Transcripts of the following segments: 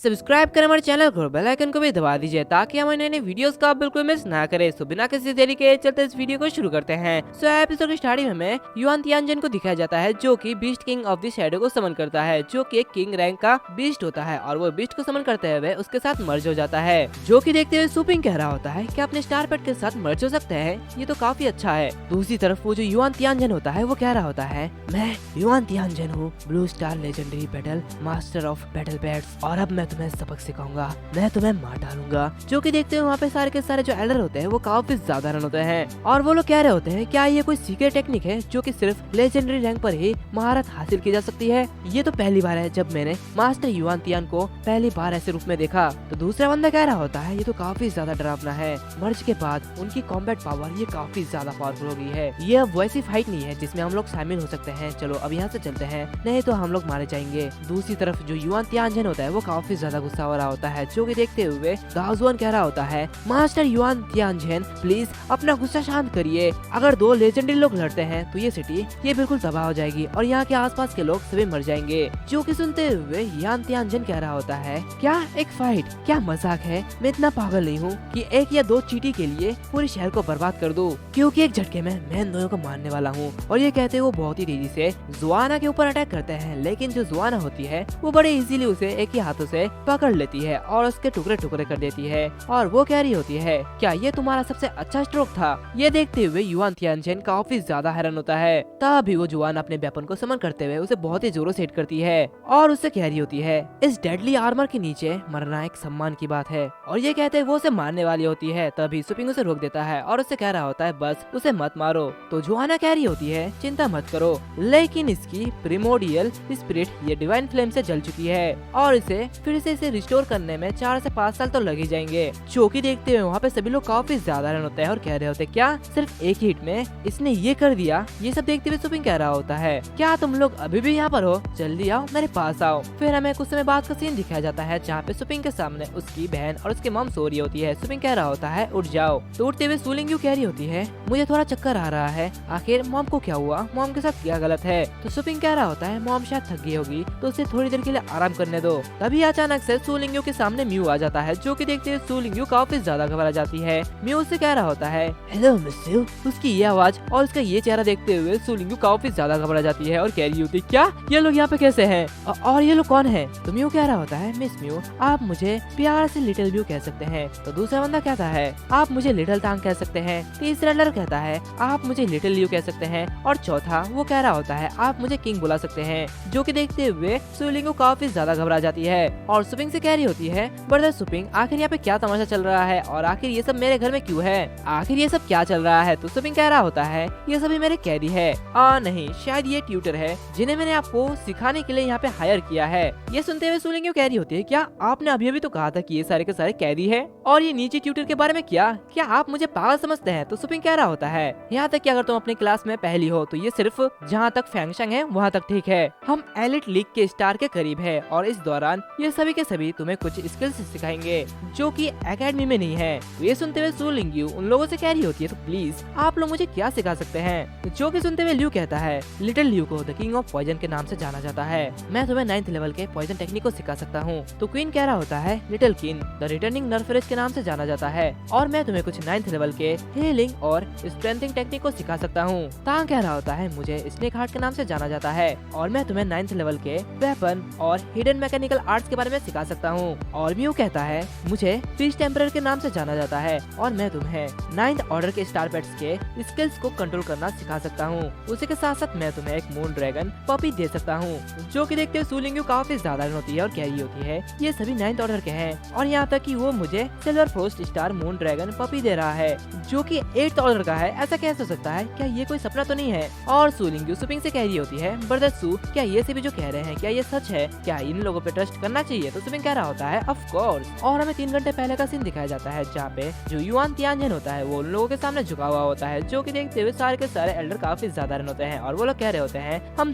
Subscribe करें हमारे channel को, बेल आइकन को भी दबा दीजिए ताकि हमारे नए नए वीडियोस का आप बिल्कुल मिस ना करें। सो बिना किसी देरी के चलते इस वीडियो को शुरू करते हैं। सो एपिसोड की स्टार्टिंग में हमें युआन तियानजन को दिखाया जाता है जो कि beast king of the shadow को समन करता है, जो कि एक किंग रैंक का बीस्ट होता है और वो बीस्ट को समन करते हुए उसके साथ मर्ज हो जाता है। जो कि देखते हुए सुपिंग कह रहा होता है कि अपने स्टार पेट के साथ मर्ज हो सकते हैं, ये तो काफी अच्छा है। दूसरी तरफ वो जो युआन तियानजन होता है वो कह रहा होता है, मैं युआन तियानजन हूँ, blue star legendary battle master of battle bats, और अब मैं तुम्हें सबक सिखाऊंगा, मैं तुम्हें मार डालूंगा। जो कि देखते हैं वहाँ पे सारे के सारे जो एल्डर होते हैं वो काफी ज्यादा रन होते हैं और वो लोग कह रहे होते हैं क्या ये कोई सीक्रेट टेक्निक है जो कि सिर्फ लेजेंडरी रैंक पर ही महारत हासिल की जा सकती है। ये तो पहली बार है जब मैंने मास्टर युआन तियान को पहली बार ऐसे रूप में देखा। तो दूसरा बंदा कह रहा होता है ये तो काफी ज्यादा डरावना है, मर्ज के बाद उनकी कॉम्बैट पावर ये काफी ज्यादा पावरफुल हो गई है। ये अब वैसी फाइट नहीं है जिसमें हम लोग शामिल हो सकते हैं, चलो अब यहाँ से चलते हैं, नहीं तो हम लोग मारे जाएंगे। दूसरी तरफ जो युआन तियानजन होता है वो काफी ज्यादा गुस्सा हो रहा होता है। जो कि देखते हुए दाजुआन कह रहा होता है, मास्टर युआन तियानजन प्लीज अपना गुस्सा शांत करिए, अगर दो लेजेंडरी लोग लड़ते हैं तो ये सिटी ये बिल्कुल तबाह हो जाएगी और यहाँ के आसपास के लोग सभी मर जाएंगे। जो कि सुनते हुए युआन तियानजन कह रहा होता है, क्या एक फाइट, क्या मजाक है, मैं इतना पागल नहीं हूँ कि एक या दो चीटी के लिए पूरे शहर को बर्बाद कर दूं, क्योंकि एक झटके में मैं इन दोनों को मारने वाला हूँ। और ये कहते हुए वो बहुत ही तेजी से जुआना के ऊपर अटैक करते हैं, लेकिन जो जुआना होती है वो बड़े इजीली उसे एक ही हाथों से पकड़ लेती है और उसके टुकड़े टुकड़े कर देती है। और वो कह रही होती है, क्या ये तुम्हारा सबसे अच्छा स्ट्रोक था। ये देखते हुए युआन तियानजन काफी ज्यादा हैरान होता है। तभी वो जुआन अपने वेपन को समन करते हुए उसे बहुत ही जोरों से हिट करती है और उससे कह रही होती है, इस डेडली आर्मर के नीचे मरना एक सम्मान की बात है। और ये कहते हुए वो उसे मारने वाली होती है, तभी सुपिंग उसे रोक देता है और उससे कह रहा होता है बस उसे मत मारो। तो जुआना कह रही होती है, चिंता मत करो, लेकिन इसकी प्रिमोडियल स्पिरिट ये डिवाइन फ्लेम से जल चुकी है और इसे फिर से इसे रिस्टोर करने में 4 से 5 साल तो लग ही जाएंगे। चौकी देखते हुए वहाँ पे सभी लोग काफी ज्यादा रन होते हैं और कह रहे होते हैं, क्या सिर्फ एक हिट में इसने ये कर दिया। ये सब देखते हुए सुपिंग कह रहा होता है, क्या तुम लोग अभी भी यहाँ पर हो, जल्दी आओ मेरे पास आओ। फिर हमें कुछ समय बाद का सीन दिखाया जाता है जहाँ पे सुपिंग के सामने उसकी बहन और उसकी मॉम सो रही होती है। सुपिंग कह रहा होता है उठ जाओ। तो उठते हुए सुलिंग कह रही होती है, मुझे थोड़ा चक्कर आ रहा है, आखिर मॉम को क्या हुआ, मॉम के साथ क्या गलत है। तो सुपिंग कह रहा होता है मॉम शायद थक गई होगी तो उसे थोड़ी देर के लिए आराम करने दो। तभी अचानक से सुलिंग के सामने म्यू आ जाता है। जो कि देखते हुए सुलिंग काफी ज्यादा घबरा जाती है। म्यू उससे कह रहा होता है, हेलो मिस्यू। उसकी ये आवाज और उसका ये चेहरा देखते हुए सुलिंग काफी ज्यादा घबरा जाती है और कह रही होती है, क्या ये लोग यहाँ पे कैसे हैं और ये लोग कौन है। तो म्यू कह रहा होता है, मिस म्यू आप मुझे प्यार से लिटिल म्यू कह सकते हैं। तो दूसरा बंदा कहता है, आप मुझे लिटिल टांग कह सकते हैं। तीसरा लड़का कहता है, आप मुझे लिटिल यू कह सकते हैं। और चौथा वो कह रहा होता है, आप मुझे किंग बुला सकते हैं। जो कि देखते हुए सुलिंग काफी ज्यादा घबरा जाती है और सुपिंग से कह रही होती है, ब्रदर सुपिंग आखिर यहाँ पे क्या तमाशा चल रहा है और आखिर ये सब मेरे घर में क्यों है, आखिर ये सब क्या चल रहा है। तो सुपिंग कह रहा होता है, ये सभी मेरे कैदी है, नहीं शायद ये ट्यूटर है जिन्हें मैंने आपको सिखाने के लिए यहाँ पे हायर किया है। ये सुनते हुए सुलिंग कह रही होती है, क्या आपने अभी अभी तो कहा था कि ये सारे के सारे कैदी है और ये नीचे ट्यूटर के बारे में क्या आप मुझे पागल समझते हैं। तो सुपिंग कह रहा होता है, यहाँ तक कि अगर तुम अपनी क्लास में पहली हो तो ये सिर्फ जहाँ तक फैंगशंग है वहाँ तक ठीक है, हम एलिट लीग के स्टार के करीब है और इस दौरान ये सभी के सभी तुम्हें कुछ स्किल्स सिखाएंगे जो कि एकेडमी में नहीं है। तो ये सुनते हुए सुलिंग उन लोगों से कह रही होती है, तो प्लीज आप लोग मुझे क्या सिखा सकते हैं। जो कि सुनते हुए ल्यू कहता है, लिटिल ल्यू को द किंग ऑफ पॉइजन के नाम से जाना जाता है, मैं तुम्हें 9th लेवल के पॉइजन टेक्निक को सिखा सकता हूँ। तो क्वीन कह रहा होता है, लिटिल किन द रिटर्निंग नर्फरेज के नाम से जाना जाता है और मैं तुम्हें कुछ 9th लेवल के हीलिंग और स्ट्रेंथिंग टेक्निक को सिखा सकता हूँ। तांग कह रहा होता है, मुझे स्नेक हार्ट के नाम से जाना जाता है और मैं तुम्हें 9th लेवल के वेपन और हिडन मैकेनिकल आर्ट्स के बारे में सिखा सकता हूँ। और म्यू कहता है, मुझे पीस टेम्परर के नाम से जाना जाता है और मैं तुम्हें 9th ऑर्डर के स्टार पेट्स के स्किल्स को कंट्रोल करना सिखा सकता हूँ। उसी के साथ साथ मैं तुम्हें एक मून ड्रैगन पपी दे सकता हूँ। जो कि देखते हुए सुलिंग काफी ज्यादा होती है और कह रही होती है, ये सभी 9th ऑर्डर के हैं और यहाँ तक कि वो मुझे silver frost star moon dragon puppy दे रहा है जो कि 8th ऑर्डर का है, ऐसा कैसे हो सकता है, क्या ये कोई सपना तो नहीं है। और सुलिंग सुपिंग से कह रही होती है, ब्रदर सू क्या ये सभी जो कह रहे हैं क्या ये सच है, क्या इन लोगों पे ट्रस्ट करना चाहिए। तो सुपिंग कह रहा होता है, ऑफ कोर्स। और हमें 3 घंटे पहले का सीन दिखाया जाता है जहाँ पे जो युआन तियानजन होता है वो उन लोगों के सामने झुका हुआ होता है। जो कि देखते हुए सारे के सारे एल्डर काफी ज्यादा रन होते हैं और वो लोग कह रहे होते हैं, हम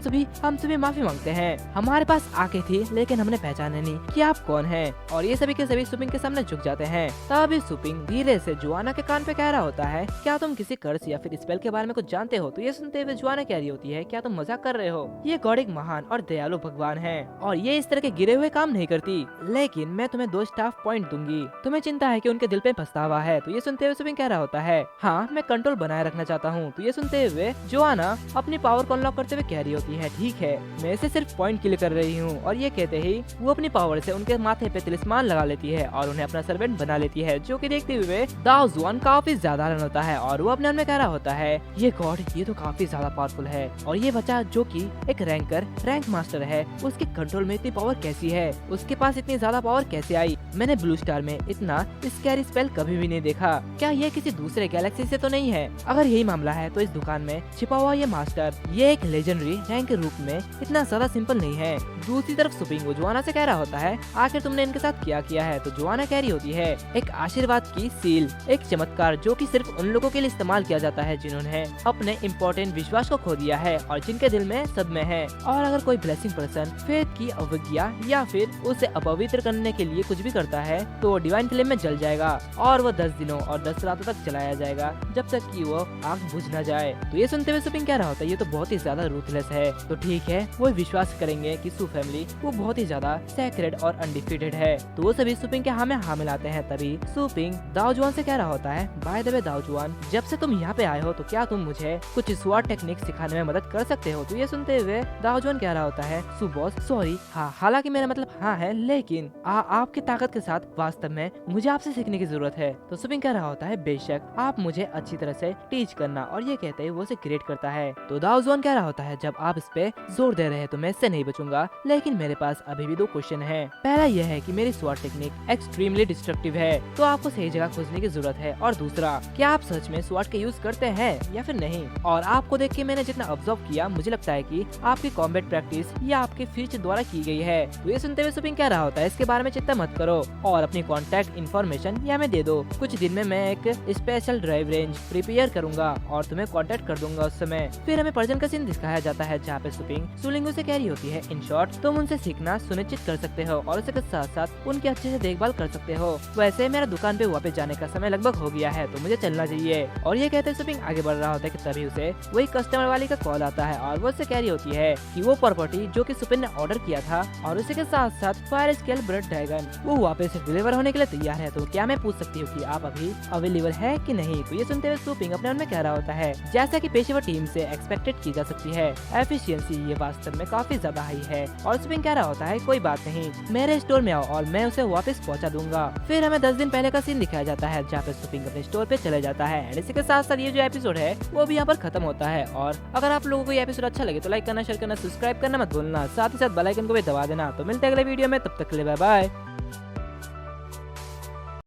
सभी माफी मांगते हैं, हमारे पास आके थी लेकिन हमने पहचाने नहीं कि आप कौन हैं। और ये सभी के सभी सुपिंग के सामने झुक जाते हैं। तभी सुपिंग धीरे से जुआना के कान पे कह रहा होता है, क्या तुम किसी कर्स या फिर स्पेल के बारे में कुछ जानते हो। तो ये सुनते हुए जुआना कह रही होती है, क्या तुम मजाक कर रहे हो, ये गॉड एक महान और दयालु भगवान है और ये इस तरह के गिरे हुए काम नहीं कर करती, लेकिन मैं तुम्हें 2 स्टाफ पॉइंट दूंगी। तुम्हें चिंता है कि उनके दिल पे पछतावा है। तो ये सुनते हुए सुपिंग कह रहा होता है, हाँ मैं कंट्रोल बनाए रखना चाहता हूँ। तो ये सुनते हुए जोआना अपनी पावर को अनलॉक करते हुए कह रही होती है, ठीक है मैं इसे सिर्फ पॉइंट के लिए कर रही हूँ। और ये कहते ही वो अपनी पावर से उनके माथे पे तिलिस्मान लगा लेती है और उन्हें अपना सर्वेंट बना लेती है, जो कि देखते हुए दाओ जुआन काफी ज्यादा हैरान होता है और वो अपने मन में कह रहा होता है, ये गॉड ये तो काफी ज्यादा पावरफुल है, और ये बच्चा जो कि एक रैंक मास्टर है, उसके कंट्रोल में इतनी पावर कैसी है, उसके पास इतनी ज्यादा पावर कैसे आई। मैंने ब्लू स्टार में इतना स्कैरी स्पेल कभी भी नहीं देखा, क्या ये किसी दूसरे गैलेक्सी से तो नहीं है? अगर यही मामला है तो इस दुकान में छिपा हुआ ये मास्टर ये एक लेजेंडरी रैंक के रूप में इतना ज्यादा सिंपल नहीं है। दूसरी तरफ सुपिंग जोआना से कह रहा होता है, आखिर तुमने इनके साथ क्या किया है? तो जोआना कह रही होती है, एक आशीर्वाद की सील, एक चमत्कार जो कि सिर्फ उन लोगों के लिए इस्तेमाल किया जाता है जिन्होंने अपने इम्पोर्टेंट विश्वास को खो दिया है और जिनके दिल में सदमे हैं। और अगर कोई ब्लेसिंग पर्सन फेथ की अवज्ञा या फिर उसे अपवित्र करने के लिए कुछ भी करता है तो डिवाइन फ्लेम में जल जाएगा और वो 10 दिनों और 10 रातों तक चलाया जाएगा जब तक कि वो आग बुझ न जाए। तो ये सुनते हुए सुपिंग कह रहा होता है, ये तो बहुत ही ज्यादा रूथलेस है। तो ठीक है वो विश्वास करेंगे कि सू फैमिली वो बहुत ही ज्यादा सैक्रेड और अनडिफीटेड है। तो वो सभी सुपिंग के हाँ में हाँ मिलाते हैं। तभी सुपिंग दाओ जुआन से कह रहा होता है, बाय द वे दाओ जुआन, जब से तुम यहाँ पे आए हो तो क्या तुम मुझे कुछ स्वाट टेक्निक सिखाने में मदद कर सकते हो? तो ये सुनते हुए दाओ जुआन कह रहा होता है, सू बॉस सॉरी, हाँ हालांकि मेरा मतलब हाँ है, लेकिन आपकी ताकत के साथ वास्तव में मुझे आपसे सीखने की जरूरत है। तो सुपिंग कह रहा होता है, बेशक आप मुझे अच्छी तरह से टीच करना, और ये कहते ही वो उसे ग्रेड करता है। तो दाओ जुआन कह रहा होता है, जब आप इस पे जोर दे रहे हैं तो मैं इससे नहीं बचूंगा, लेकिन मेरे पास अभी भी 2 क्वेश्चन है। पहला यह है कि मेरी स्वाट टेक्निक एक्सट्रीमली डिस्ट्रक्टिव है, तो आपको सही जगह खोजने की जरूरत है। और दूसरा, क्या आप सच में स्वाट का यूज करते हैं या फिर नहीं? और आपको देख के मैंने जितना ऑब्जर्व किया मुझे लगता है कि आपकी कॉम्बैट प्रैक्टिस या आपके फ्यूचर द्वारा की गई है। तो ये सुनते हुए सुपिंग कह रहा होता है, इसके बारे में चिंता मत करो और अपनी कॉन्टैक्ट इन्फॉर्मेशन या हमें दे दो। कुछ दिन में मैं एक स्पेशल ड्राइव रेंज प्रिपेयर करूंगा और तुम्हें कॉन्टेक्ट कर दूंगा उस समय। फिर हमें पर्जन का सीन दिखाया जाता है जहाँ पे सुपिंग सुलिंगो से कह रही होती है, इन शॉर्ट तुम उनसे सीखना सुनिश्चित कर सकते हो और उसके साथ साथ उनकी अच्छे से देखभाल कर सकते हो। वैसे मेरा दुकान पे वापस जाने का समय लगभग हो गया है तो मुझे चलना चाहिए। और ये कहते सुपिंग आगे बढ़ रहा होता है कि तभी उसे वही कस्टमर वाली का कॉल आता है और वो उससे कह रही होती है कि वो प्रॉपर्टी जो कि सुपिंग ने ऑर्डर किया था और उसी के साथ साथ फायर स्केल ब्लड ड्रैगन वो वापस डिलीवर होने के लिए तैयार है। तो क्या मैं पूछ सकती हूँ कि आप अभी अवेलेबल है कि नहीं? तो ये सुनते हुए सुपिंग अपने मन में कह रहा होता है, जैसा कि पेशेवर टीम से एक्सपेक्टेड की जा सकती है, एफिशिएंसी ये वास्तव में काफी ज्यादा हाई है। और सुपिंग कह रहा होता है, कोई बात नहीं, मेरे स्टोर में आओ और मैं उसे वापस पहुंचा दूंगा। फिर हमें 10 दिन पहले का सीन दिखाया जाता है जहाँ पे सुपिंग अपने स्टोर पे चले जाता है। एंड इसी के साथ साथ ये जो एपिसोड है वो भी यहाँ पर खत्म होता है। और अगर आप लोगों को ये एपिसोड अच्छा लगे तो लाइक करना, शेयर करना, सब्सक्राइब करना मत भूलना, साथ ही साथ बेल आइकन को भी दबा देना। तो मिलते हैं अगले वीडियो में, तब तक के लिए बाय बाय।